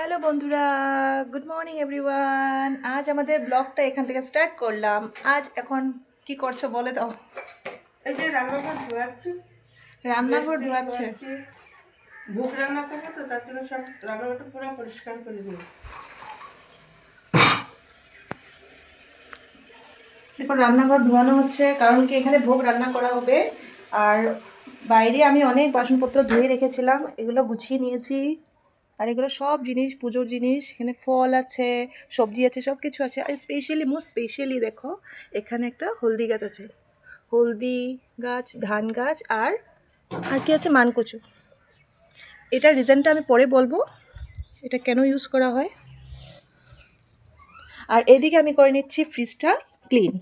Hello বন্ধুরা, good morning everyone. আজ আমাদের ব্লগটা এখান থেকে স্টার্ট করলাম। আজ এখন কি করছো বলে দাও। এই যে রান্নাঘর ধোয়াচ্ছি, রান্নাঘর গ্যাসটা ধোয়াচ্ছে। ধোয়াচ্ছি। ভোগ রান্না করবো তো তার জন্য সব রান্নাঘরটা পুরো পরিষ্কার করে দিই। এরপর রান্নাঘর ধোয়ানো হচ্ছে, কারণ কি এখানে ভোগ রান্না করা হবে। আর বাইরে আমি অনেক বাসনপত্র ধুয়ে রেখেছিলাম, এগুলো গুছিয়ে নিয়েছি। আর এগুলো সব জিনিস পুজোর জিনিস, এখানে ফল আছে, সবজি আছে, সব কিছু আছে। আর স্পেশালি মোস্ট স্পেশালি দেখো, এখানে একটা হলদি গাছ আছে। হলদি গাছ, ধান গাছ, আর আর কি আছে, মানকচু। এটার রিজনটা আমি পরে বলবো, এটা কেন ইউজ করা হয়। আর এদিকে আমি করে নিচ্ছি ফ্রিজটা ক্লিন।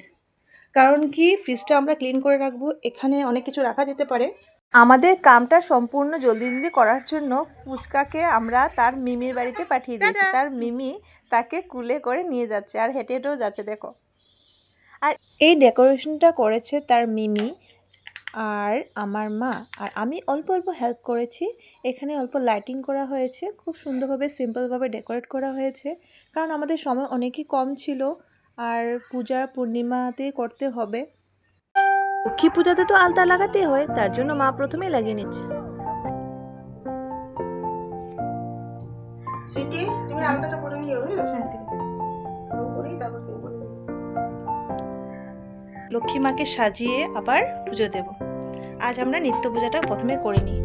কারণ কি ফ্রিজটা আমরা ক্লিন করে রাখবো, এখানে অনেক কিছু রাখা যেতে পারে। আমাদের কামটা সম্পূর্ণ জলদি জলদি করার জন্য পুচকাকে আমরা তার মিমির বাড়িতে পাঠিয়ে দিয়েছি। তার মিমি তাকে কুলে করে নিয়ে যাচ্ছে, আর হেঁটে হেঁটেও যাচ্ছে দেখো। আর এই ডেকোরেশনটা করেছে তার মিমি আর আমার মা। আর আমি অল্প অল্প হেল্প করেছি। এখানে অল্প লাইটিং করা হয়েছে, খুব সুন্দরভাবে সিম্পলভাবে ডেকোরেট করা হয়েছে, কারণ আমাদের সময় অনেকই কম ছিল। আর পূজা পূর্ণিমাতে করতে হবে, লক্ষ্মী পূজাতে তো আলতা লাগাতে হয়, তার জন্য মা প্রথমেই লাগিয়ে নিচ্ছে। সিটি, তুমি আলতাটা করে নিও। হ্যাঁ ঠিক আছে। করেই তারপর তুমি করে দিও। লক্ষ্মী মাকে সাজিয়ে আবার পুজো দেব। আজ আমরা নিত্য পূজাটা প্রথমে করে নিই।